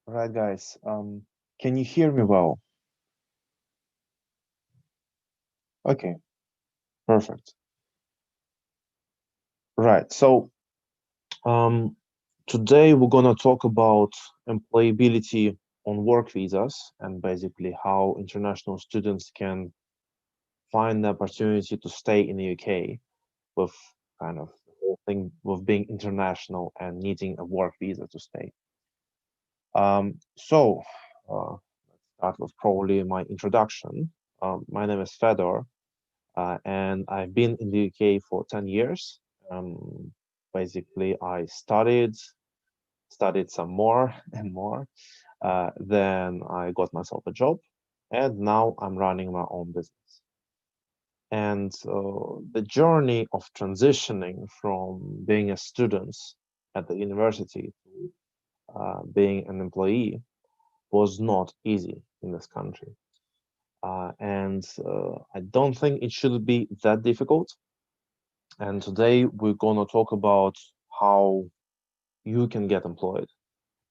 All right, guys. Can you hear me well? Okay, perfect. Right. Um, today we're gonna talk about employability on work visas and basically how international students can find the opportunity to stay in the UK with kind of the whole thing with being international and needing a work visa to stay. Let's start with probably my introduction. My name is Fedor. And I've been in the UK for 10 years. Basically, I studied some more and more. Then I got myself a job, and now I'm running my own business. And the journey of transitioning from being a student at the university to being an employee was not easy in this country. And I don't think it should be that difficult. And today we're going to talk about how you can get employed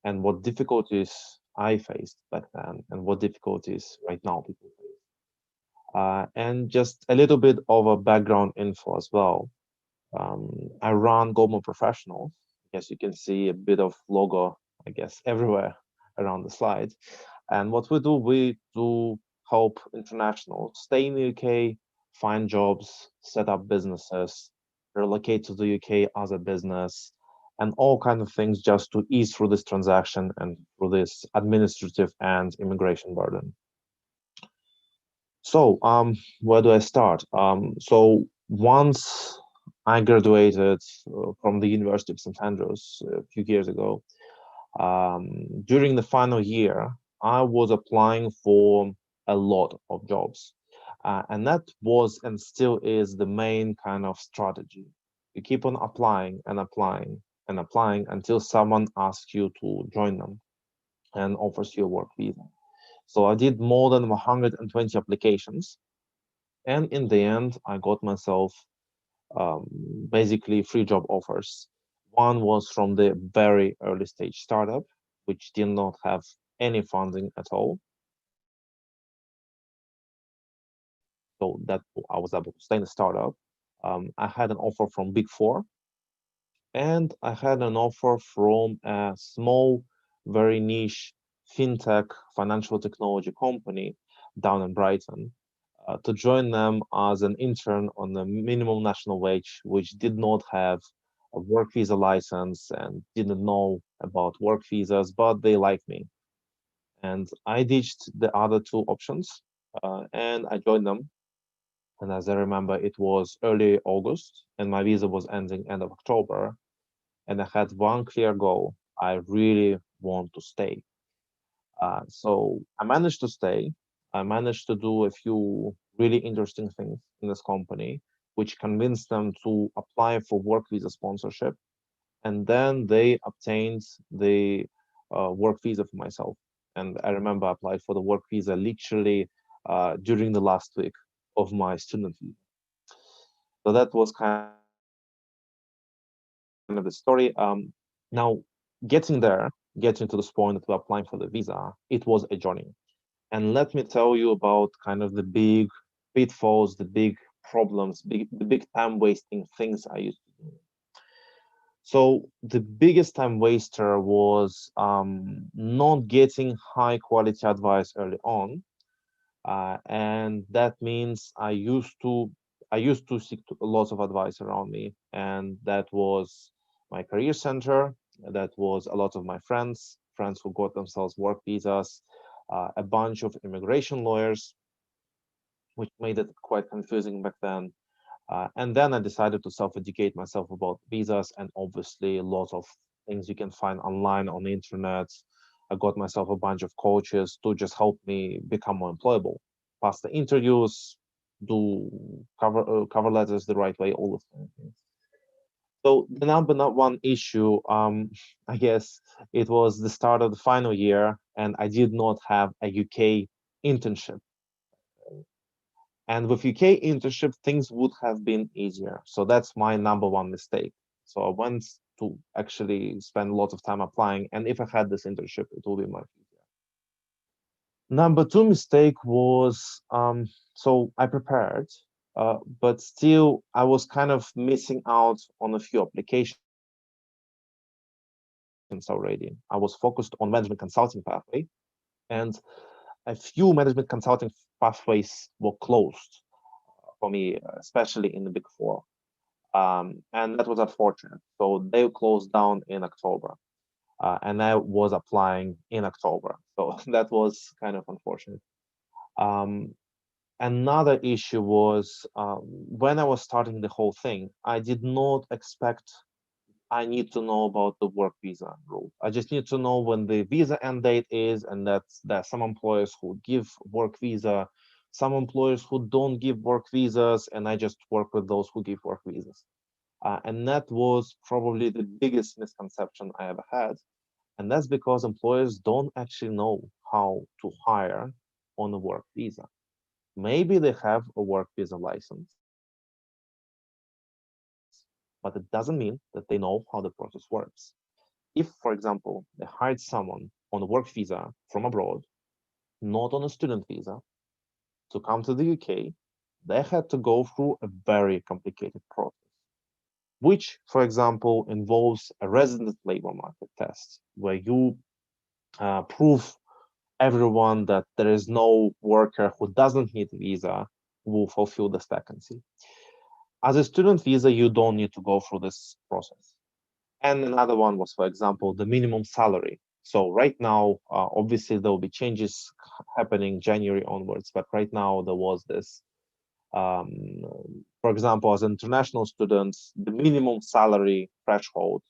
and what difficulties I faced back then and what difficulties right now people face. And just a little bit of a background info as well. I run Goldman Professionals. Yes, you can see a bit of logo, I guess, everywhere around the slide. And what we do help internationals stay in the UK, find jobs, set up businesses, relocate to the UK as a business, and all kind of things just to ease through this transaction and through this administrative and immigration burden. Where do I start? Once I graduated from the University of St. Andrews a few years ago, during the final year, I was applying for a lot of jobs. And that was and still is the main kind of strategy. You keep on applying and applying and applying until someone asks you to join them and offers you a work visa. So I did more than 120 applications. And in the end, I got myself um, basically three job offers. One was from the very early stage startup, which did not have any funding at all. So that I was able to stay in the startup. I had an offer from Big Four, and I had an offer from a small, very niche fintech financial technology company down in Brighton to join them as an intern on the minimum national wage, which did not have a work visa license and didn't know about work visas, but they liked me. And I ditched the other two options and I joined them. And as I remember, it was early August and my visa was ending end of October. And I had one clear goal. I really want to stay. So I managed to stay. I managed to do a few really interesting things in this company, which convinced them to apply for work visa sponsorship. And then they obtained the work visa for myself. And I remember I applied for the work visa literally during the last week of my student visa. So that was kind of the story. Now, getting there, getting to this point that we're applying for the visa, it was a journey. And let me tell you about kind of the big pitfalls, the big problems, the big time wasting things I used to do. So the biggest time waster was not getting high quality advice early on, and that means I used to seek lots of advice around me, and that was my career center. That was a lot of my friends who got themselves work visas, a bunch of immigration lawyers, which made it quite confusing back then. And then I decided to self-educate myself about visas and obviously lots of things you can find online on the internet. I got myself a bunch of coaches to just help me become more employable, pass the interviews, do cover letters the right way, all of things. So the number not one issue, I guess it was the start of the final year, and I did not have a UK internship. And with UK internship, things would have been easier. So that's my number one mistake. So I went to actually spend lots of time applying. And if I had this internship, it would be much easier. Number two mistake was so I prepared, but still I was kind of missing out on a few applications already. I was focused on management consulting pathway, and a few management consulting pathways were closed for me, especially in the Big Four. And that was unfortunate. So they closed down in October, and I was applying in October. So that was kind of unfortunate. Um, Another issue was when I was starting the whole thing, I did not expect I need to know about the work visa rule. I just need to know when the visa end date is, and that's there are some employers who give work visa, some employers who don't give work visas, and I just work with those who give work visas. And that was probably the biggest misconception I ever had. And that's because employers don't actually know how to hire on a work visa. Maybe they have a work visa license, but it doesn't mean that they know how the process works. If, for example, they hired someone on a work visa from abroad, not on a student visa, to come to the UK, they had to go through a very complicated process, which, for example, involves a resident labor market test, where you prove everyone that there is no worker who doesn't need a visa who will fulfill this vacancy. As a student visa, you don't need to go through this process. And another one was, for example, the minimum salary. So right now, obviously, there will be changes happening January onwards, but right now there was this. Um, for example, as international students, the minimum salary threshold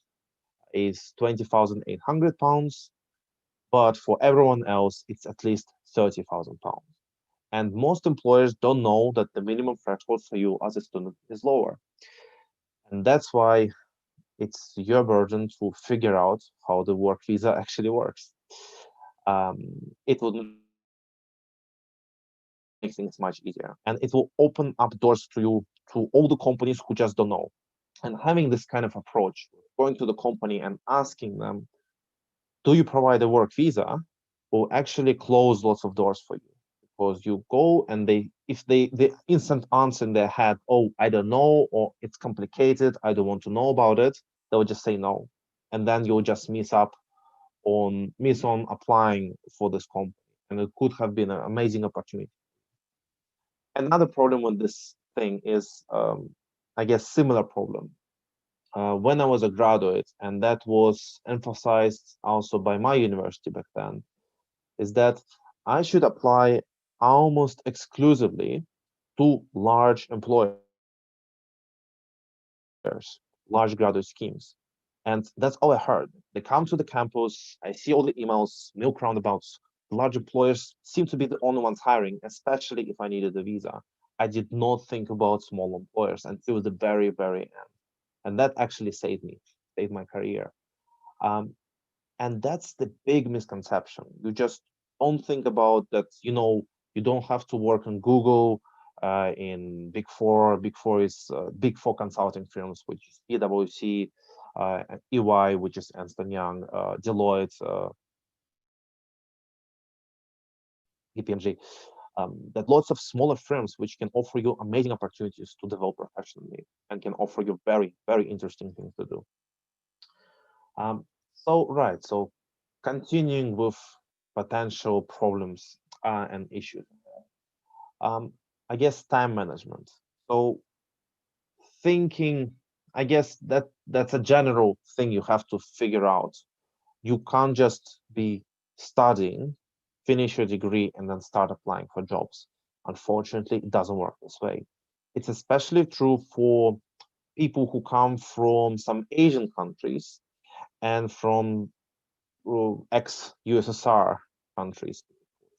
is £20,800, but for everyone else, it's at least £30,000. And most employers don't know that the minimum threshold for you as a student is lower. And that's why it's your burden to figure out how the work visa actually works. It will make things much easier, and it will open up doors to you to all the companies who just don't know. And having this kind of approach, going to the company and asking them, "Do you provide a work visa?" will actually close lots of doors for you, because you go and if the instant answer in their head, "Oh, I don't know," or "It's complicated, I don't want to know about it," they'll just say no, and then you'll just miss on applying for this company, and it could have been an amazing opportunity. Another problem with this thing is, I guess, similar problem. When I was a graduate, and that was emphasized also by my university back then, is that I should apply almost exclusively to large employers, large graduate schemes. And that's all I heard. They come to the campus, I see all the emails, milk roundabouts. The large employers seem to be the only ones hiring, especially if I needed a visa. I did not think about small employers until the very, very end. And that actually saved my career. Um, and that's the big misconception. You just don't think about that, you don't have to work on Google in Big Four. Big Four is Big Four consulting firms, which is PwC, EY, which is Ernst& Young, Deloitte, KPMG. That lots of smaller firms which can offer you amazing opportunities to develop professionally and can offer you very, very interesting things to do. So continuing with potential problems and issues. Um, I guess time management. So thinking, I guess that's a general thing you have to figure out. You can't just be studying, finish your degree, and then start applying for jobs. Unfortunately, it doesn't work this way. It's especially true for people who come from some Asian countries and from ex-USSR countries,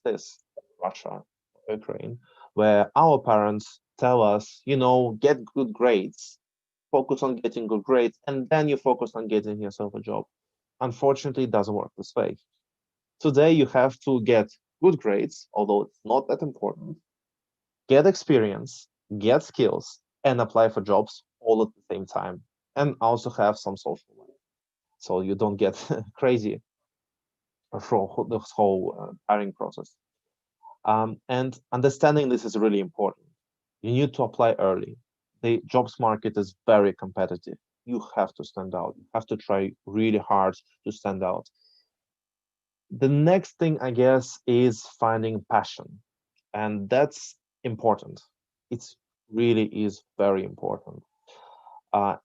this Russia, Ukraine, where our parents tell us, get good grades, focus on getting good grades, and then you focus on getting yourself a job. Unfortunately, it doesn't work this way. Today, you have to get good grades, although it's not that important, get experience, get skills, and apply for jobs all at the same time, and also have some social life. so you don't get crazy for this whole hiring process. And understanding this is really important. You need to apply early. The jobs market is very competitive. You have to stand out. You have to try really hard to stand out. The next thing, I guess, is finding passion. And that's important. It's really is very important.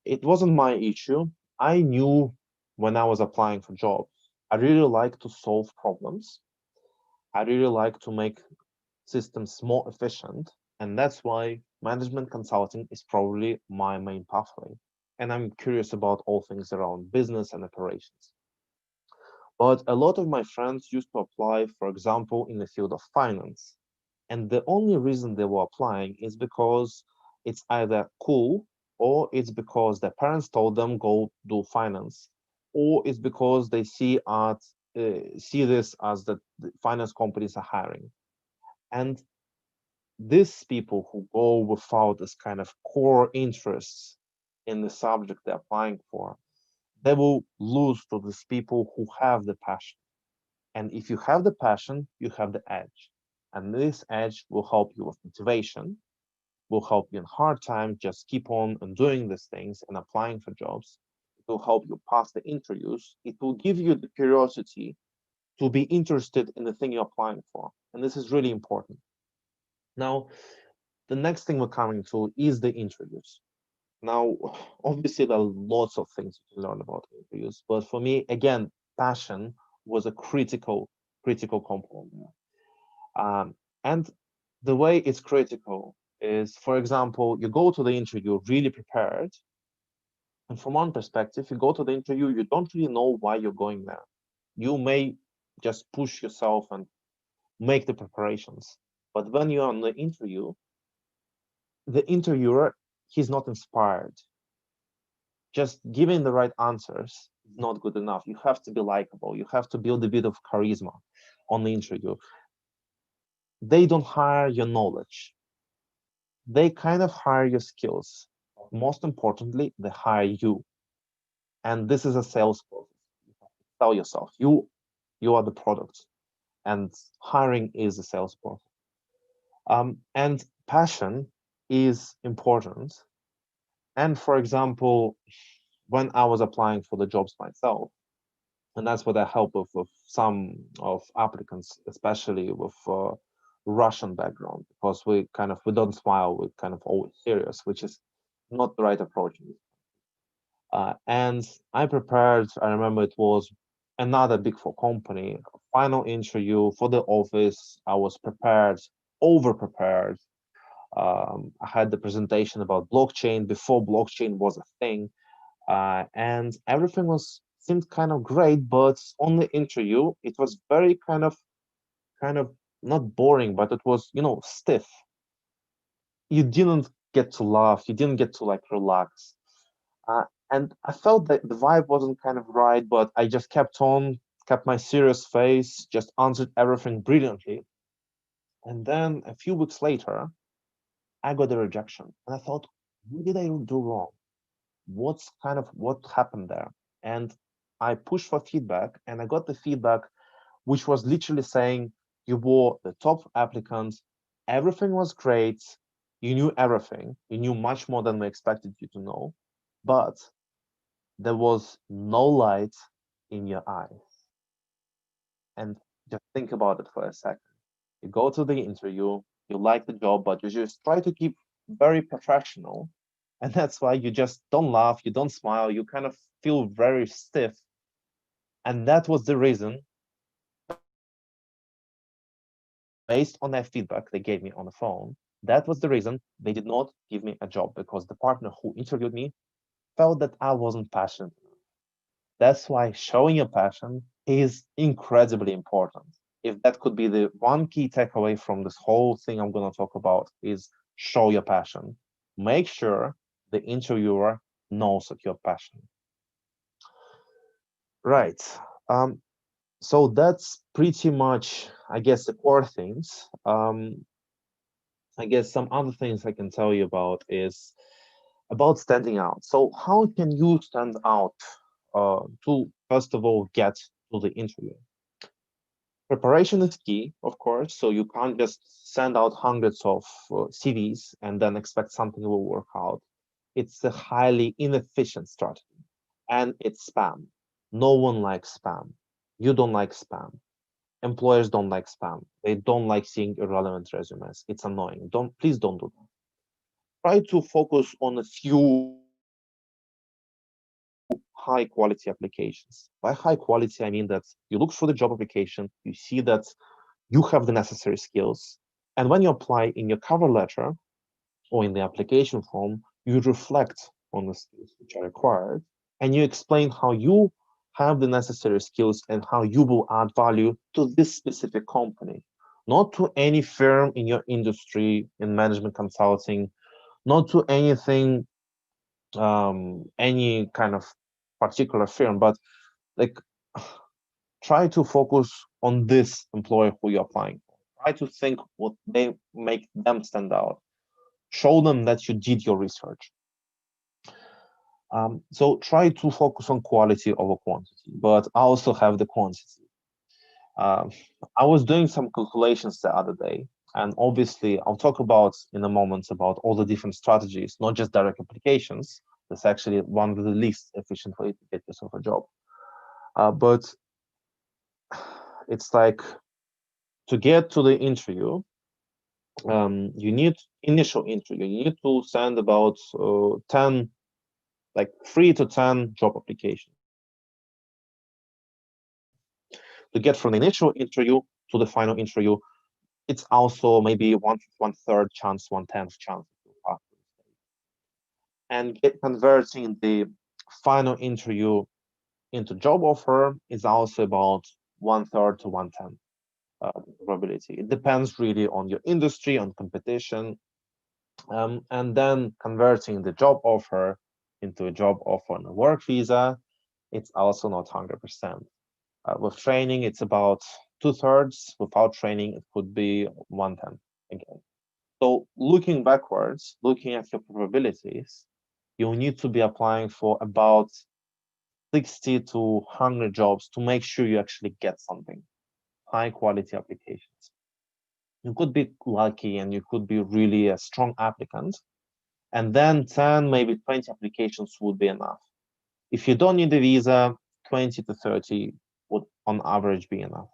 It wasn't my issue. I knew when I was applying for jobs, I really like to solve problems. I really like to make systems more efficient. And that's why management consulting is probably my main pathway. And I'm curious about all things around business and operations. But a lot of my friends used to apply, for example, in the field of finance. And the only reason they were applying is because it's either cool, or it's because their parents told them go do finance, or it's because they see this as that the finance companies are hiring. And these people who go without this kind of core interests in the subject they're applying for, they will lose to these people who have the passion. And if you have the passion, you have the edge. And this edge will help you with motivation, will help you in hard times, just keep on and doing these things and applying for jobs. It will help you pass the interviews. It will give you the curiosity to be interested in the thing you're applying for. And this is really important. Now, the next thing we're coming to is the interviews. Now, obviously, there are lots of things you can learn about interviews, but for me, again, passion was a critical component. And the way it's critical is, for example, you go to the interview really prepared, and from one perspective, you go to the interview, you don't really know why you're going there. You may just push yourself and make the preparations. But when you're on the interview, the interviewer, he's not inspired. Just giving the right answers is not good enough. You have to be likable. You have to build a bit of charisma on the interview. They don't hire your knowledge. They kind of hire your skills. Most importantly, they hire you. And this is a sales process. You have to sell yourself. You are the product, and hiring is a sales process. And passion is important. And for example, when I was applying for the jobs myself, and that's what I help with some of applicants, especially with Russian background, because we don't smile, we're kind of always serious, which is not the right approach. And I prepared, I remember it was another Big Four company, final interview for the office. I was prepared, over prepared. I had the presentation about blockchain before blockchain was a thing, and everything was seemed kind of great. But on the interview, it was very kind of not boring, but it was stiff. You didn't get to laugh, you didn't get to like relax. And I felt that the vibe wasn't kind of right, but I just kept on, kept my serious face, just answered everything brilliantly. And then a few weeks later, I got a rejection. And I thought, what did I do wrong? What happened there? And I pushed for feedback, and I got the feedback, which was literally saying, you were the top applicant, everything was great, you knew everything, you knew much more than we expected you to know, but there was no light in your eyes. And just think about it for a second. You go to the interview, you like the job, but you just try to keep very professional. And that's why you just don't laugh, you don't smile, you kind of feel very stiff. And that was the reason, based on that feedback they gave me on the phone, that was the reason they did not give me a job, because the partner who interviewed me felt that I wasn't passionate. That's why showing your passion is incredibly important. If that could be the one key takeaway from this whole thing I'm going to talk about, is show your passion. Make sure the interviewer knows that you're passionate. Right. Um, so that's pretty much, I guess, the core things. I guess some other things I can tell you about is about standing out. So how can you stand out to first of all get to the interview. Preparation is key, of course, so you can't just send out hundreds of CVs and then expect something will work out. It's a highly inefficient strategy, and it's spam. No one likes spam. You don't like spam. Employers don't like spam. They don't like seeing irrelevant resumes. It's annoying. Don't Please don't do that. Try to focus on a few high quality applications. By high quality, I mean that you look through the job application, you see that you have the necessary skills, and when you apply in your cover letter or in the application form, you reflect on the skills which are required, and you explain how you have the necessary skills and how you will add value to this specific company, not to any firm in your industry, in management consulting, not to anything, any kind of particular firm, but like try to focus on this employer who you're applying for. Try to think what they make them stand out. Show them that you did your research. So try to focus on quality over quantity, but also have the quantity. Um, I was doing some calculations the other day, and obviously I'll talk about in a moment about all the different strategies, not just direct applications. That's actually one of the least efficient way to get yourself a job. But it's like to get to the interview, you need initial interview. You need to send about 10, like 3 to 10 job applications to get from the initial interview to the final interview. It's also maybe one third chance, 1/10 chance to pass, and get converting the final interview into job offer is also about 1/3 to 1/10 probability. It depends really on your industry, on competition, and then converting the job offer into a job offer on a work visa, it's also not 100%. With training, it's about 2/3. Without training, it could be 1/10 again. So looking backwards, looking at your probabilities, you'll need to be applying for about 60 to 100 jobs to make sure you actually get something. High quality applications. You could be lucky and you could be really a strong applicant, and then 10, maybe 20 applications would be enough. If you don't need a visa, 20 to 30 would on average be enough.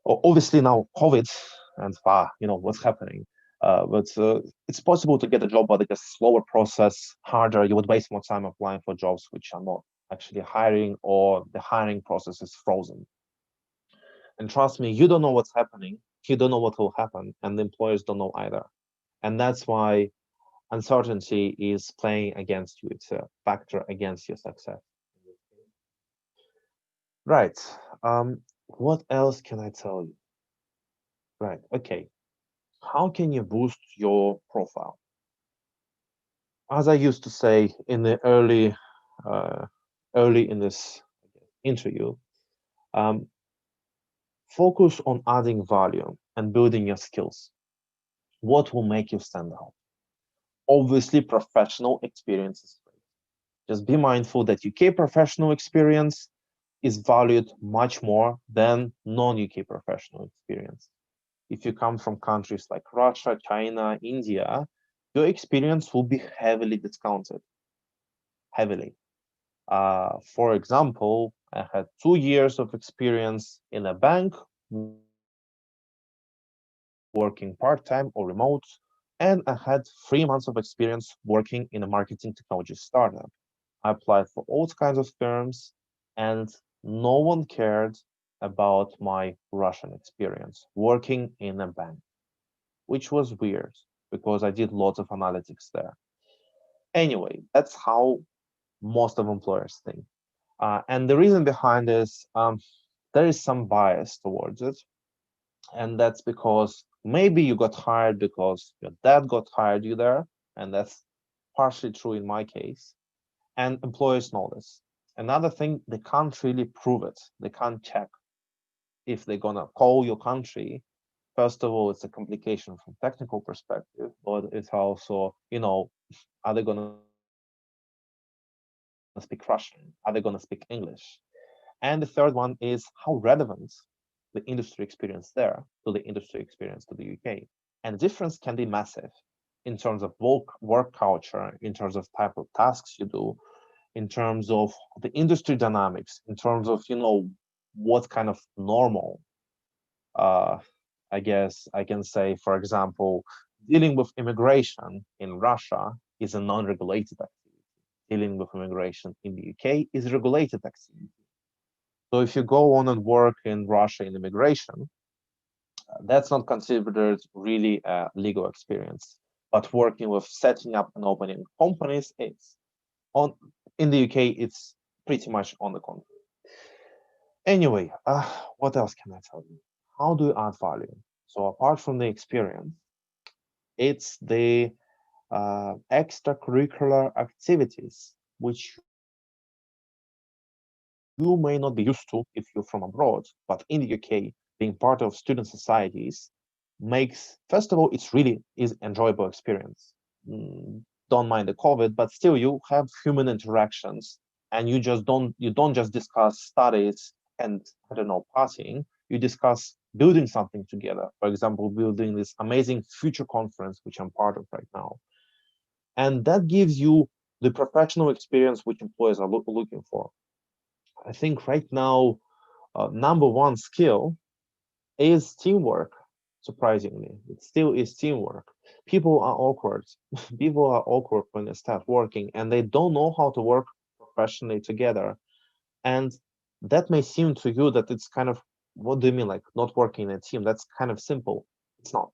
Obviously now COVID and what's happening. But it's possible to get a job, but it's a slower process, harder. You would waste more time applying for jobs which are not actually hiring, or the hiring process is frozen. And trust me, you don't know what's happening. You don't know what will happen, and the employers don't know either. And that's why uncertainty is playing against you. It's a factor against your success. Right. What else can I tell you? Right. Okay. How can you boost your profile? As I used to say in the uh, early in this interview, um, focus on adding value and building your skills. What will make you stand out? Obviously, professional experience is great. Just be mindful that UK professional experience is valued much more than non-UK professional experience. If you come from countries like Russia, China, India, your experience will be heavily discounted, heavily. For example, I had 2 years of experience in a bank, working part-time or remote, and I had 3 months of experience working in a marketing technology startup. I applied for all kinds of firms, and no one cared about my Russian experience working in a bank, which was weird because I did lots of analytics there. Anyway, that's how most of employers think. And the reason behind this, there is some bias towards it. And that's because maybe you got hired because your dad got hired you there. And that's partially true in my case. And employers know this. Another thing, they can't really prove it. They can't check if they're gonna call your country. First of all, it's a complication from technical perspective, but it's also, are they gonna speak Russian? Are they going to speak English? And the third one is how relevant the industry experience there to the industry experience to the UK. And the difference can be massive in terms of work culture, in terms of type of tasks you do, in terms of the industry dynamics, in terms of, what kind of normal. Uh, I guess I can say, for example, dealing with immigration in Russia is a non-regulated activity. Dealing with immigration in the UK is a regulated activity. So if you go on and work in Russia in immigration, that's not considered really a legal experience. But working with setting up and opening companies, it's on in the UK, it's pretty much on the contrary. Anyway, what else can I tell you? How do you add value? So apart from the experience, it's the extracurricular activities which you may not be used to if you're from abroad, but in the UK, being part of student societies makes, first of all, it's really is enjoyable experience. Don't mind the COVID, but still you have human interactions, and you don't just discuss studies and, I don't know, partying. You discuss building something together. For example, building this amazing future conference, which I'm part of right now. And that gives you the professional experience which employers are looking for. I think right now, number one skill is teamwork. Surprisingly, it still is teamwork. People are awkward. People are awkward when they start working and they don't know how to work professionally together. And that may seem to you that it's kind of, what do you mean, like not working in a team? That's kind of simple. It's not.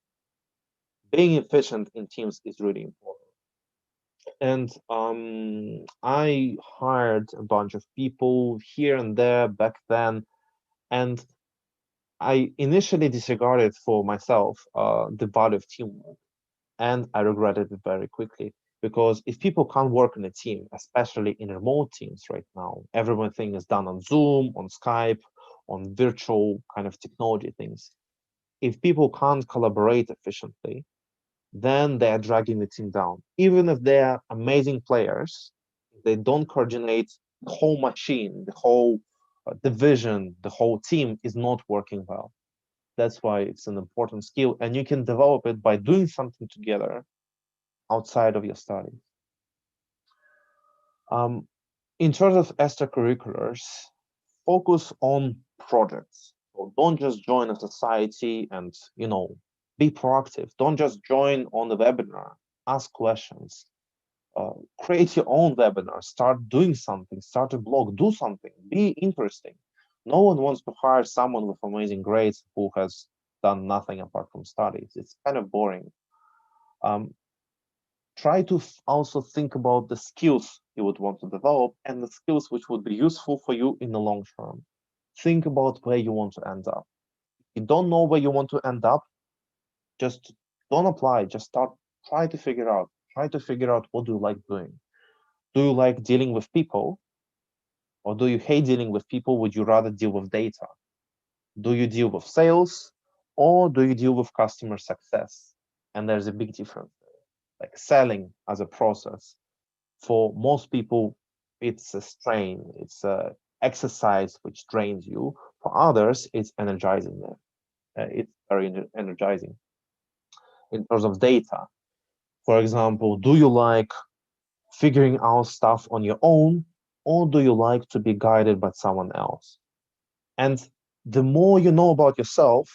Being efficient in teams is really important. And I hired a bunch of people here and there back then, and I initially disregarded for myself the value of teamwork, and I regretted it very quickly because if people can't work in a team, especially in remote teams right now, everything is done on Zoom, on Skype, on virtual kind of technology things. If people can't collaborate efficiently, then they are dragging the team down. Even if they are amazing players, if they don't coordinate, the whole machine, the whole division, the whole team is not working well. That's why it's an important skill, and you can develop it by doing something together outside of your studies. Um, in terms of extracurriculars, focus on projects. So don't just join a society and be proactive. Don't just join on the webinar. Ask questions. Create your own webinar. Start doing something. Start a blog. Do something. Be interesting. No one wants to hire someone with amazing grades who has done nothing apart from studies. It's kind of boring. Um, Try to also think about the skills you would want to develop and the skills which would be useful for you in the long term. Think about where you want to end up. If you don't know where you want to end up, just don't apply. Just start. Try to figure out. Try to figure out what do you like doing. Do you like dealing with people, or do you hate dealing with people? Would you rather deal with data? Do you deal with sales, or do you deal with customer success? And there's a big difference. Like selling as a process, for most people, it's a strain. It's a exercise which drains you. For others, it's energizing. It's very energizing. In terms of data, for example, do you like figuring out stuff on your own, or do you like to be guided by someone else? And the more you know about yourself,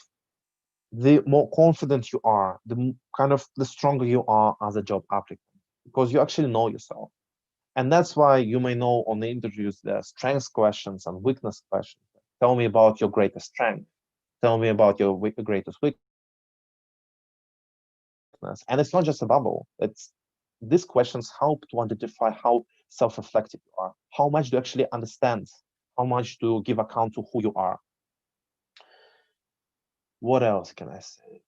the more confident you are, the stronger you are as a job applicant, because you actually know yourself. And that's why you may know on the interviews there are strengths questions and weakness questions. Tell me about your greatest strength. Tell me about your greatest weakness. And it's not just a bubble. It's these questions help to identify how self-reflective you are. How much do you actually understand? How much do you give account to who you are? What else can I say?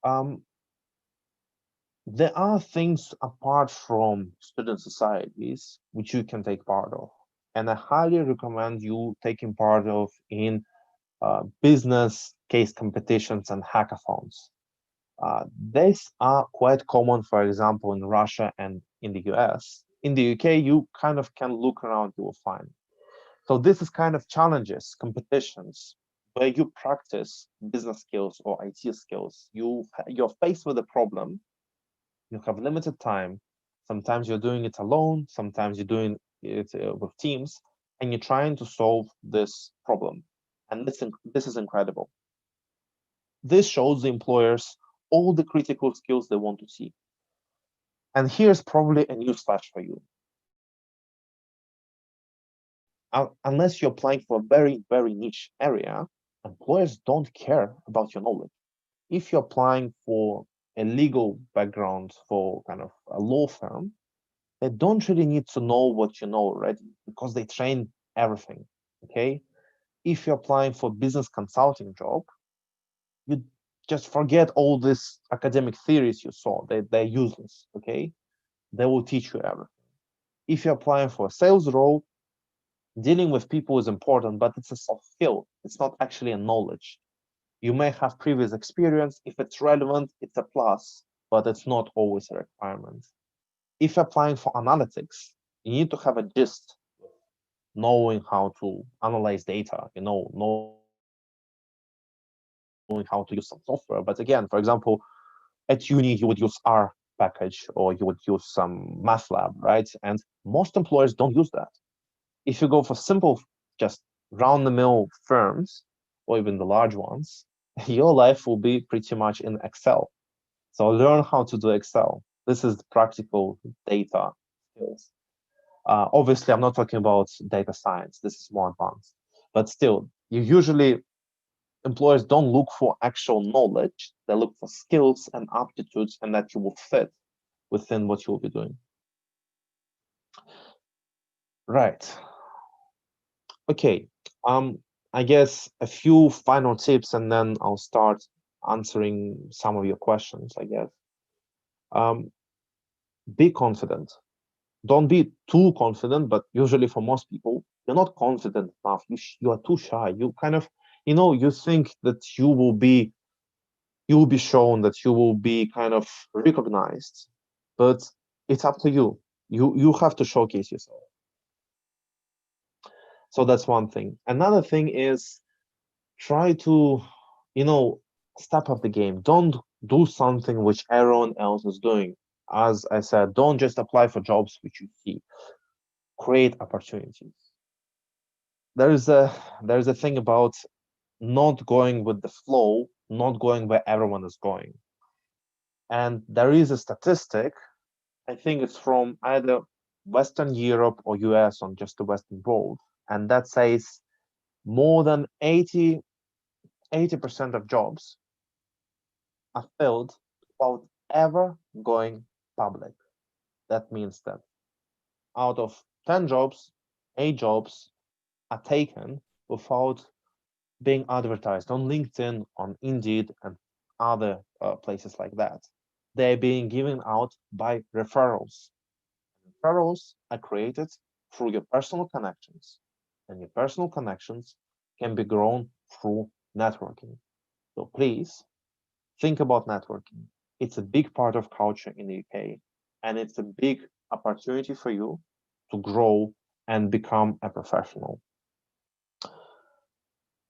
There are things apart from student societies which you can take part of. And I highly recommend you taking part of in business case competitions and hackathons. These are quite common, for example, in Russia and in the US. in the UK, you kind of can look around, you will find. So this is kind of challenges, competitions, where you practice business skills or IT skills. You're faced with a problem, you have limited time. Sometimes you're doing it alone, sometimes you're doing it with teams, and you're trying to solve this problem. And this is incredible. This shows the employers all the critical skills they want to see. And here's probably a newsflash for you. Unless you're applying for a very, very niche area, employers don't care about your knowledge. If you're applying for a legal background for kind of a law firm, they don't really need to know what you know already because they train everything. Okay. If you're applying for business consulting job, you just forget all these academic theories you saw. They're useless. Okay. They will teach you everything. If you're applying for a sales role, dealing with people is important, but it's a soft skill. It's not actually a knowledge. You may have previous experience. If it's relevant, it's a plus, but it's not always a requirement. If applying for analytics, you need to have a gist, knowing how to analyze data, knowing how to use some software. But again, for example, at uni, you would use R package or you would use some math lab, right? And most employers don't use that. If you go for simple, just round-the-mill firms, or even the large ones, your life will be pretty much in Excel. So learn how to do Excel. This is practical data skills. Obviously, I'm not talking about data science. This is more advanced. But still, you usually employers don't look for actual knowledge. They look for skills and aptitudes, and that you will fit within what you will be doing. Right. Okay. I guess a few final tips, and then I'll start answering some of your questions, I guess. Um, be confident. Don't be too confident, but usually for most people, you're not confident enough. You are too shy. You kind of, you think that you will be shown, that you will be kind of recognized, but it's up to you. You have to showcase yourself. So that's one thing. Another thing is try to, you know, step up the game. Don't do something which everyone else is doing. As I said, don't just apply for jobs which you see. Create opportunities. There's a there's a thing about not going with the flow, not going where everyone is going. And there is a statistic, I think it's from either Western Europe or US on just the Western world, and that says more than 80% of jobs are filled without ever going public. That means that out of 10 jobs, 8 jobs are taken without being advertised on LinkedIn, on Indeed, and other places like that. They're being given out by referrals. Referrals are created through your personal connections, and your personal connections can be grown through networking. So please think about networking. It's a big part of culture in the UK, and it's a big opportunity for you to grow and become a professional.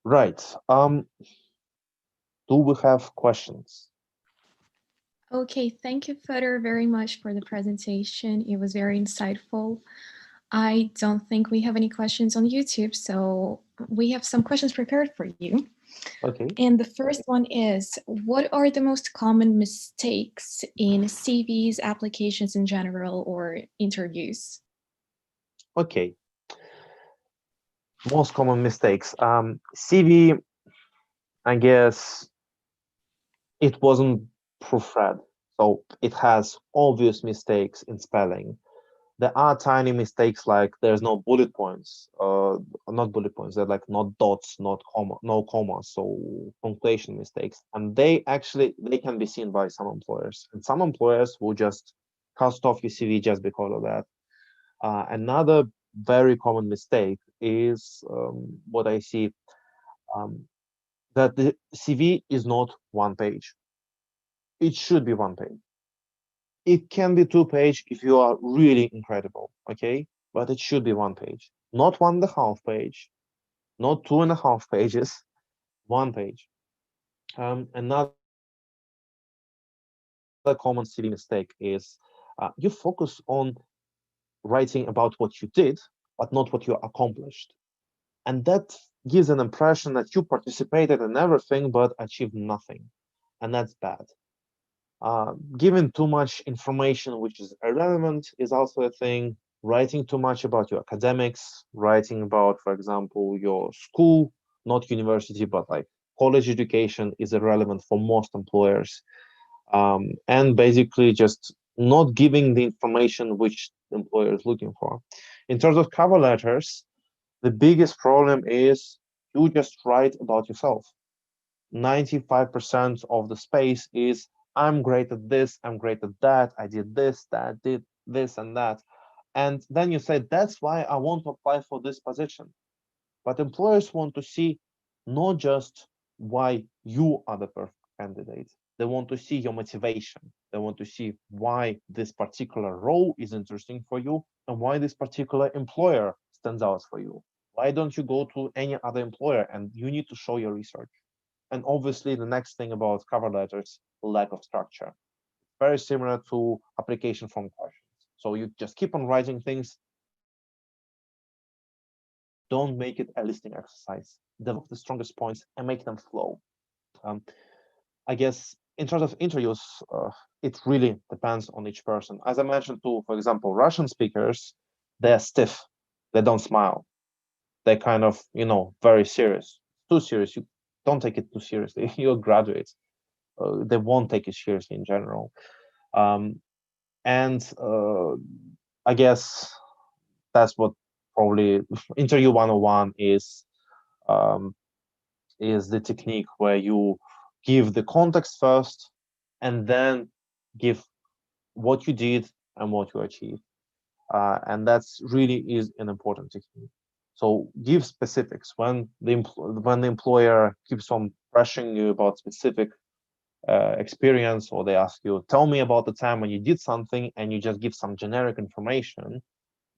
Right. Do we have questions? Okay, thank you, Fedor, very much for the presentation. It was very insightful. I don't think we have any questions on YouTube, so we have some questions prepared for you. Okay. And the first one is, what are the most common mistakes in CVs, applications in general, or interviews? Okay. Most common mistakes. CV, I guess it wasn't proofread, so it has obvious mistakes in spelling. There are tiny mistakes like there's no bullet points, not bullet points, they're like not dots, not comma, no commas, so punctuation mistakes. And they can be seen by some employers. And some employers will just cast off your CV just because of that. Another very common mistake is what I see, um, that the CV is not one page. It should be one page. It can be 2 page if you are really incredible, okay? But it should be 1 page, not 1.5 page, not 2.5 pages, 1 page. Another common silly mistake is you focus on writing about what you did, but not what you accomplished. And that gives an impression that you participated in everything but achieved nothing. And that's bad. Giving too much information which is irrelevant is also a thing. Writing too much about your academics, writing about, for example, your school, not university, but like college education is irrelevant for most employers. And basically just not giving the information which the employer is looking for. In terms of cover letters, the biggest problem is you just write about yourself. 95% of the space is I'm great at this, I'm great at that, I did this, that, did this and that. And then you say, that's why I want to apply for this position. But employers want to see not just why you are the perfect candidate. They want to see your motivation. They want to see why this particular role is interesting for you and why this particular employer stands out for you. Why don't you go to any other employer and you need to show your research? And obviously, the next thing about cover letters, lack of structure. Very similar to application form questions. So you just keep on writing things. Don't make it a listing exercise. Develop the strongest points and make them flow. Um, I guess in terms of interviews, it really depends on each person. As I mentioned too, for example, Russian speakers, they're stiff. They don't smile. They're kind of, very serious. Too serious. You don't take it too seriously. You're graduates. They won't take it seriously in general. Um, and I guess that's what probably interview 101 um, is the technique where you give the context first and then give what you did and what you achieved. And that's really is an important technique. So give specifics when when the employer keeps on pressuring you about specific experience, or they ask you, tell me about the time when you did something, and you just give some generic information.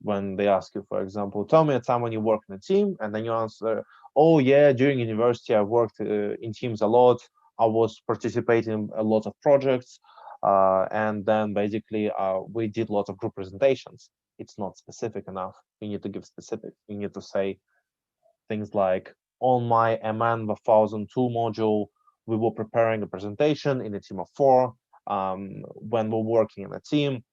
When they ask you, for example, tell me a time when you work in a team, and then you answer, oh yeah, during university I worked in teams a lot. I was participating in a lot of projects, and then basically we did lots of group presentations. It's not specific enough. You need to give specific. You need to say things like, on my MN 1002 module, we were preparing a presentation in a team of four. When we're working in a team,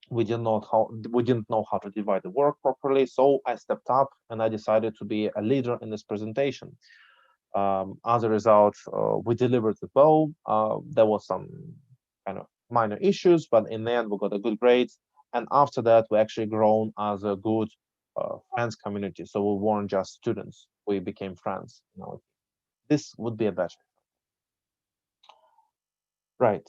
we didn't know how to divide the work properly. So I stepped up and I decided to be a leader in this presentation. As a result, we delivered it well. There was some kind of minor issues, but in the end, we got a good grade. And after that, we actually grown as a good friends community. So we weren't just students; we became friends. This would be a better, right?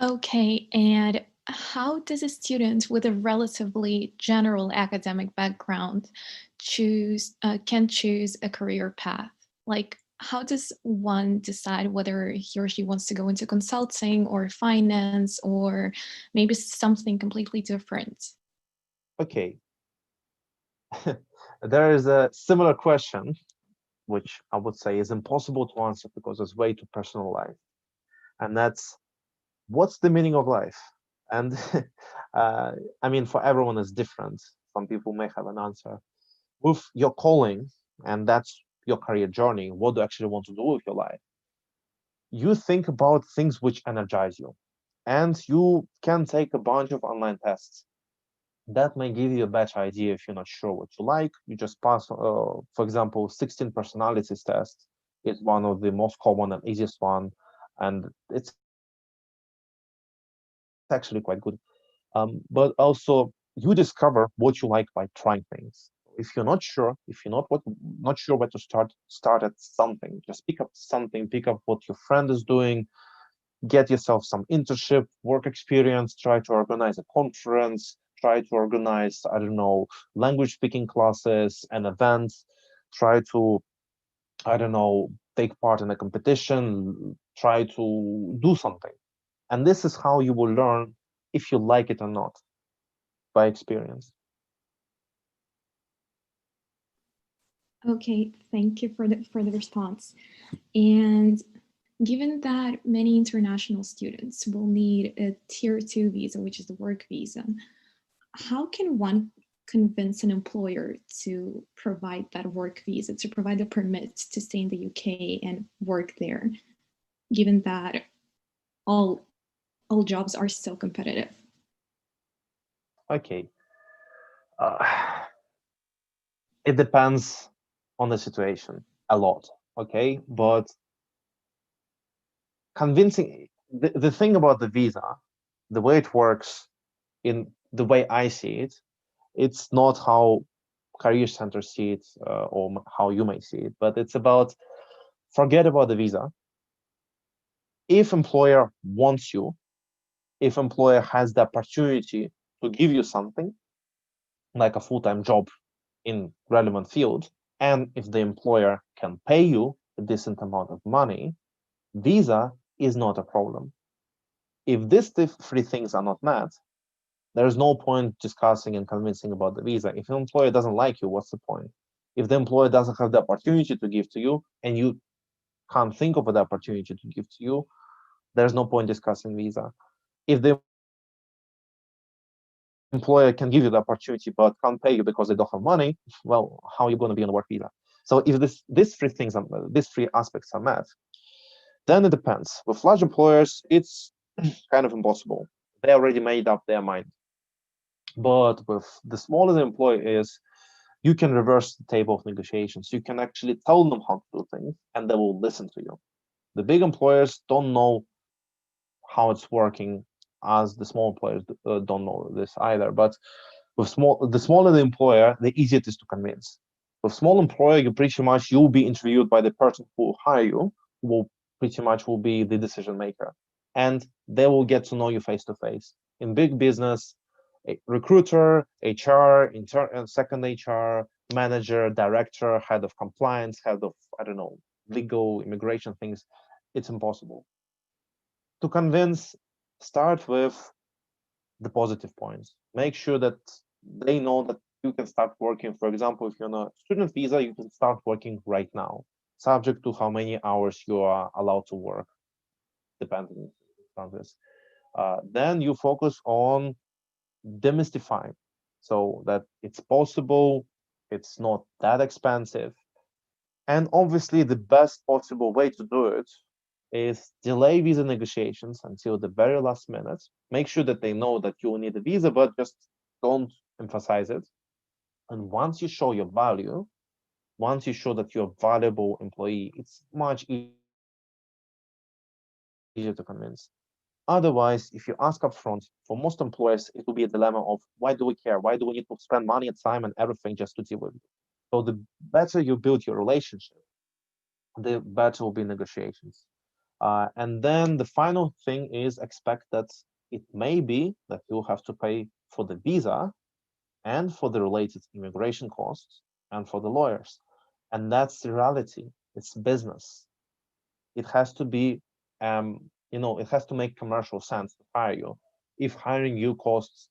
Okay, and how does a student with a relatively general academic background can choose a career path? Like, how does one decide whether he or she wants to go into consulting or finance or maybe something completely different? Okay, there is a similar question, which I would say is impossible to answer because it's way too personalized, and that's what's the meaning of life? And uh, I mean, for everyone is different. Some people may have an answer. With your calling, and that's your career journey, what do you actually want to do with your life? You think about things which energize you, and you can take a bunch of online tests. That may give you a better idea if you're not sure what you like. You just pass, for example, 16 personalities test is one of the most common and easiest one, and it's actually quite good. But also you discover what you like by trying things. If you're not sure, if you're not sure where to start at something. Just pick up something, pick up what your friend is doing, get yourself some internship, work experience, try to organize a conference, try to organize, I don't know, language speaking classes and events, try to, I don't know, take part in a competition, try to do something. And this is how you will learn if you like it or not, by experience. Okay, thank you for the response. And given that many international students will need a tier 2 visa, which is the work visa, how can one convince an employer to provide that work visa, to provide the permits to stay in the UK and work there, given that all jobs are so competitive? Okay. Uh, it depends on the situation a lot. Okay. But convincing the thing about the visa, the way it works in the way I see it, it's not how career centers see it or how you may see it, but it's about forget about the visa. If employer wants you, if employer has the opportunity to give you something like a full-time job in relevant field, and if the employer can pay you a decent amount of money, visa is not a problem. If these three things are not met, there's no point discussing and convincing about the visa. If an employer doesn't like you, what's the point? If the employer doesn't have the opportunity to give to you and you can't think of the opportunity to give to you, there's no point discussing visa. If the employer can give you the opportunity but can't pay you because they don't have money, well, how are you going to be on a work visa? So if these three things, these three aspects are met, then it depends. With large employers, it's kind of impossible. They already made up their mind. But with the smaller the employer is, you can reverse the table of negotiations. You can actually tell them how to do things, and they will listen to you. The big employers don't know how it's working, as the small employers don't know this either. But the smaller the employer, the easier it is to convince. With small employer, you pretty much you'll be interviewed by the person who will hire you, who will pretty much will be the decision maker, and they will get to know you face to face. In big business, a recruiter, HR, intern, second HR, manager, director, head of compliance, head of I don't know, legal, immigration things, it's impossible. To convince, start with the positive points. Make sure that they know that you can start working. For example, if you're on a student visa, you can start working right now, subject to how many hours you are allowed to work, depending on this. Then you focus on demystifying, so that it's possible, it's not that expensive. And obviously, the best possible way to do it is delay visa negotiations until the very last minute. Make sure that they know that you will need a visa, but just don't emphasize it. And once you show your value, once you show that you're a valuable employee, it's much easier to convince. Otherwise, if you ask upfront, for most employers, it will be a dilemma of why do we care? Why do we need to spend money and time and everything just to deal with you? So the better you build your relationship, the better will be negotiations. And then the final thing is expect that it may be that you'll have to pay for the visa and for the related immigration costs and for the lawyers. And that's the reality. It's business. It has to be, it has to make commercial sense to hire you. If hiring you costs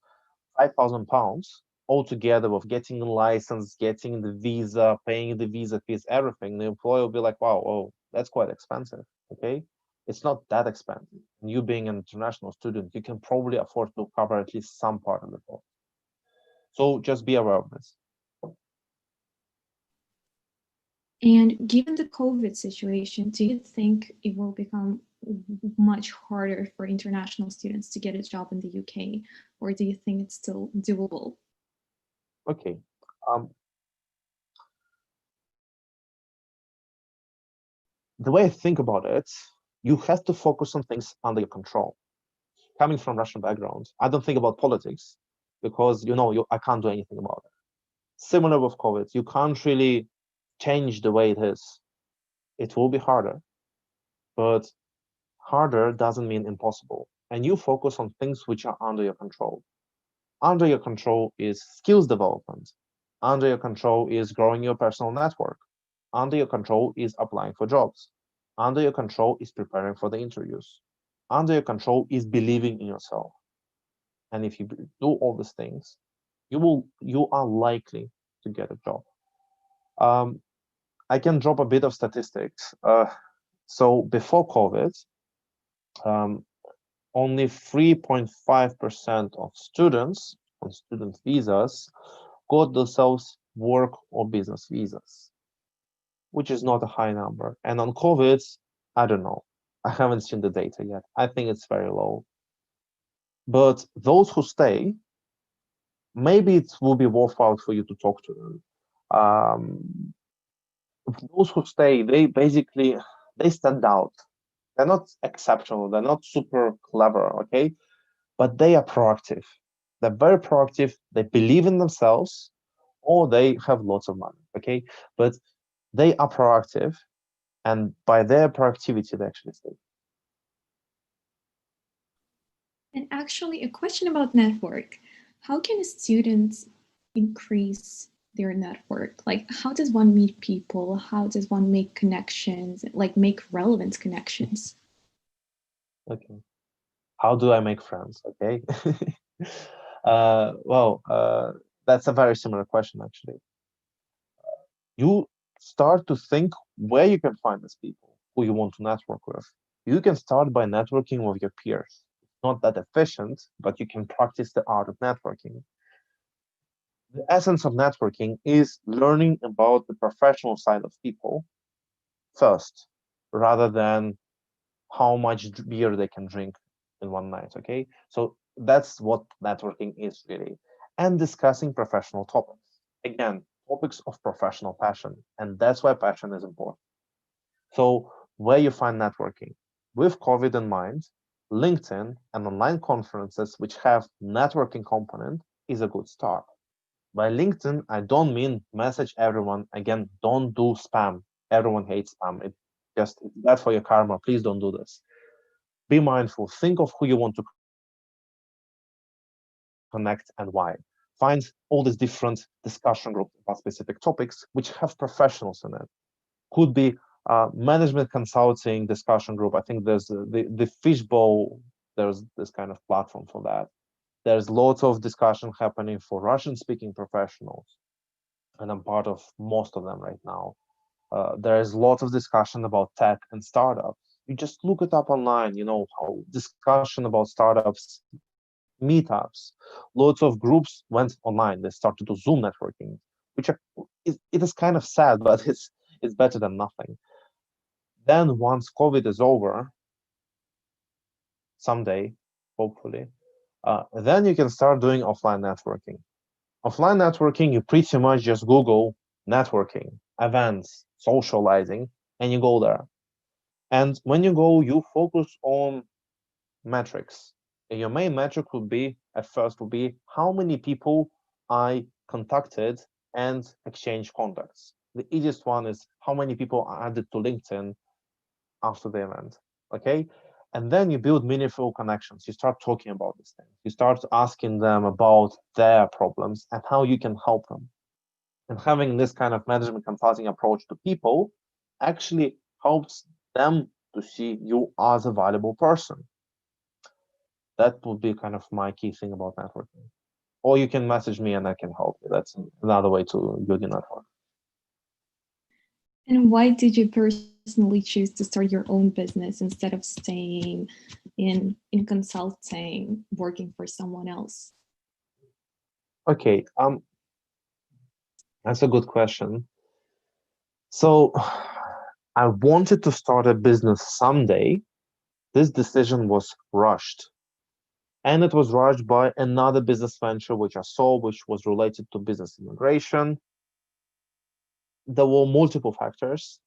£5,000 altogether with getting a license, getting the visa, paying the visa fees, everything, the employer will be like, wow, oh, that's quite expensive. Okay. It's not that expensive. And you being an international student, you can probably afford to cover at least some part of the cost. So just be aware of this. And given the COVID situation, do you think it will become much harder for international students to get a job in the UK, or do you think it's still doable? Okay. Um, the way I think about it, you have to focus on things under your control. Coming from Russian background, I don't think about politics because I can't do anything about it. Similar with COVID, you can't really change the way it is. It will be harder, but harder doesn't mean impossible. And you focus on things which are under your control. Under your control is skills development. Under your control is growing your personal network. Under your control is applying for jobs. Under your control is preparing for the interviews. Under your control is believing in yourself. And if you do all these things, you are likely to get a job. Um, I can drop a bit of statistics. So before COVID, um, only 3.5% of students on student visas got themselves work or business visas, which is not a high number. And on COVID, I don't know. I haven't seen the data yet. I think it's very low. But those who stay, maybe it will be worthwhile for you to talk to them. Those who stay, they stand out. They're not exceptional. They're not super clever, okay? But they are proactive. They're very proactive. They believe in themselves, or they have lots of money, okay? But they are proactive, and by their proactivity, they actually stay. And actually, a question about network. How can students increase their network? Like, how does one meet people? How does one make connections, like make relevant connections? Okay. How do I make friends? Okay. Well, that's a very similar question, actually. You start to think where you can find these people who you want to network with. You can start by networking with your peers. It's not that efficient, but you can practice the art of networking. The essence of networking is learning about the professional side of people first, rather than how much beer they can drink in one night. Okay, so that's what networking is really, and discussing professional topics. Again, topics of professional passion, and that's why passion is important. So where you find networking with COVID in mind, LinkedIn and online conferences which have networking component is a good start. By LinkedIn, I don't mean message everyone. Again, don't do spam. Everyone hates spam. It's bad for your karma. Please don't do this. Be mindful. Think of who you want to connect and why. Find all these different discussion groups about specific topics which have professionals in it. Could be management consulting discussion group. I think there's the Fishbowl. There's this kind of platform for that. There's lots of discussion happening for Russian speaking professionals, and I'm part of most of them right now. There is lots of discussion about tech and startups. You just look it up online, how discussion about startups, meetups. Lots of groups went online. They started to do Zoom networking, which it is kind of sad, but it's better than nothing. Then once COVID is over, someday, hopefully, then you can start doing offline networking. Offline networking, you pretty much just Google networking, events, socializing, and you go there. And when you go, you focus on metrics. And your main metric would be, at first, would be how many people I contacted and exchanged contacts. The easiest one is how many people are added to LinkedIn after the event. Okay. And then you build meaningful connections. You start talking about these things. You start asking them about their problems and how you can help them. And having this kind of management consulting approach to people actually helps them to see you as a valuable person. That would be kind of my key thing about networking. Or you can message me and I can help you. That's another way to build your network. And why did you personally choose to start your own business instead of staying in consulting, working for someone else? Okay, that's a good question. So I wanted to start a business someday. This decision was rushed. And it was rushed by another business venture which I saw, which was related to business immigration. There were multiple factors.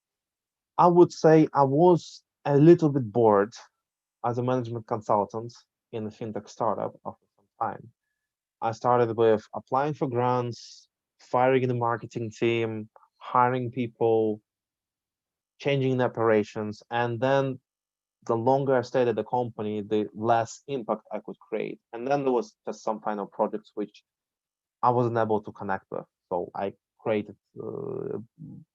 I would say I was a little bit bored as a management consultant in a fintech startup after some time. I started with applying for grants, firing the marketing team, hiring people, changing the operations, and then the longer I stayed at the company, the less impact I could create. And then there was just some final projects which I wasn't able to connect with. So I created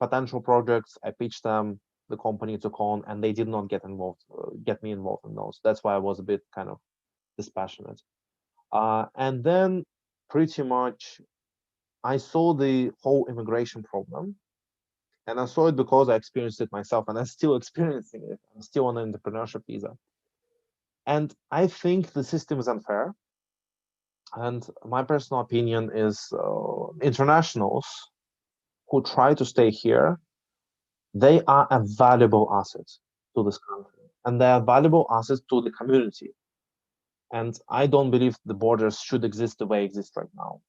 potential projects, I pitched them, the company took on, and they did not get me involved in those. That's why I was a bit kind of dispassionate. And then pretty much I saw the whole immigration problem, and I saw it because I experienced it myself, and I'm still experiencing it. I'm still on an entrepreneurship visa, and I think the system is unfair. And my personal opinion is internationals who try to stay here, they are a valuable asset to this country, and they are valuable assets to the community. And I don't believe the borders should exist the way they exist right now.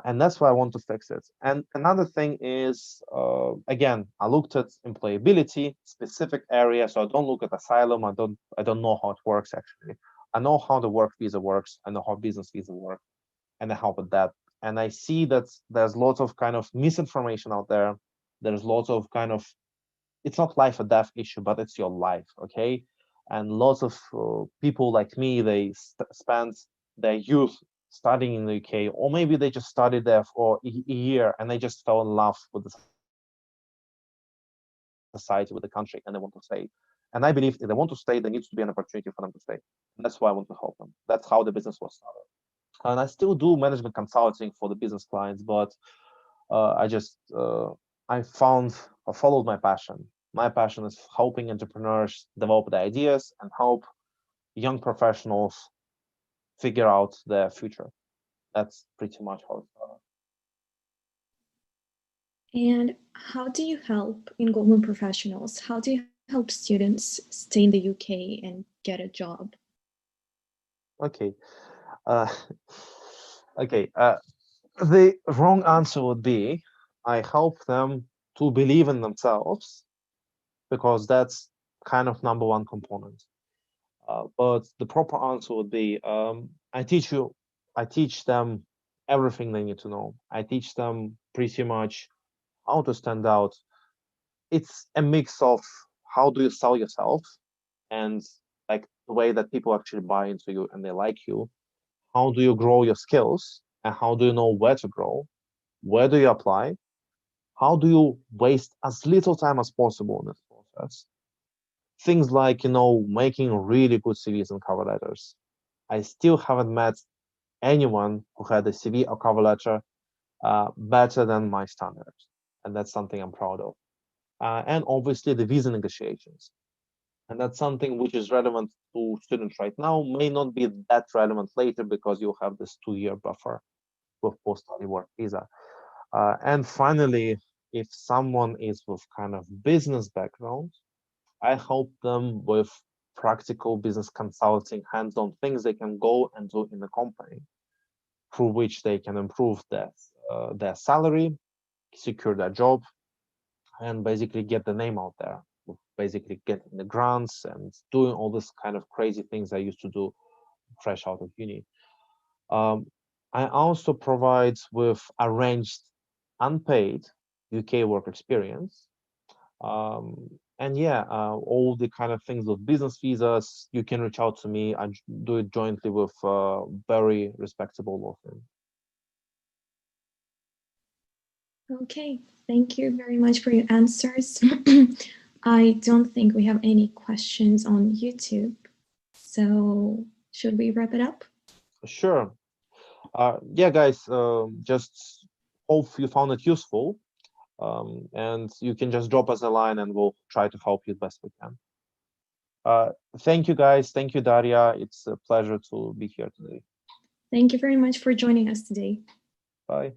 And that's why I want to fix it. And another thing is, again, I looked at employability, specific areas. So I don't look at asylum. I don't know how it works actually. I know how the work visa works. I know how business visa work, and I help with that. And I see that there's lots of kind of misinformation out there. There's lots of kind of, it's not life or death issue, but it's your life, okay? And lots of people like me, they spend their youth studying in the UK, or maybe they just studied there for a year and they just fell in love with the society, with the country, and they want to stay. And I believe if they want to stay, there needs to be an opportunity for them to stay. And that's why I want to help them. That's how the business was started. And I still do management consulting for the business clients, but I followed my passion. My passion is helping entrepreneurs develop their ideas and help young professionals figure out their future. That's pretty much how it started. And how do you help in Goldman Professionals? How do you help students stay in the UK and get a job? Okay. Uh, okay. The wrong answer would be I help them to believe in themselves because that's kind of number one component. But the proper answer would be I teach them everything they need to know. I teach them pretty much how to stand out. It's a mix of how do you sell yourself and like the way that people actually buy into you and they like you. How do you grow your skills and how do you know where to grow? Where do you apply? How do you waste as little time as possible in this process? Things like, making really good CVs and cover letters. I still haven't met anyone who had a CV or cover letter better than my standards. And that's something I'm proud of. And obviously the visa negotiations. And that's something which is relevant to students right now, may not be that relevant later because you have this 2-year buffer with post-study work visa. And finally, if someone is with kind of business background, I help them with practical business consulting, hands-on things they can go and do in the company, through which they can improve their salary, secure their job, and basically get the name out there. Basically, getting the grants and doing all this kind of crazy things I used to do fresh out of uni. Um, I also provide with arranged, unpaid UK work experience. And yeah, all the kind of things with business visas, you can reach out to me. I do it jointly with very respectable law firm. Okay, thank you very much for your answers. I don't think we have any questions on YouTube. So, should we wrap it up? Sure. Yeah, guys, just hope you found it useful. And you can just drop us a line and we'll try to help you the best we can. Thank you, guys. Thank you, Daria. It's a pleasure to be here today. Thank you very much for joining us today. Bye.